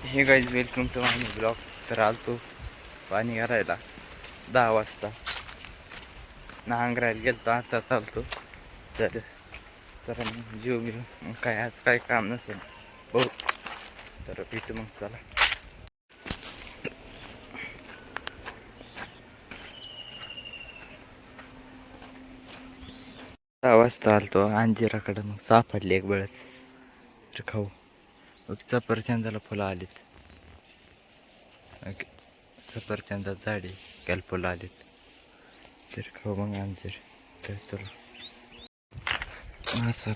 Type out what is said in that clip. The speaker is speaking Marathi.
हे guys welcome to my blog. तर आलतो पाणी करायला 10 वाजता. नांगरायला गेलतो आता चालतो. तर तर जीव घेऊ मग काय आज काय काम नसेल बघू. तर भेटू मग चला. 10 वाजता आलतो अंजिराकडं. मग सापडली एक वेळच तर खाऊ. सफरचंदाला फुलं आलीत. सफरचंदात झाडी त्याला फुलं आलीत. तर खाऊ मग अंजीर. तर चला हा सर.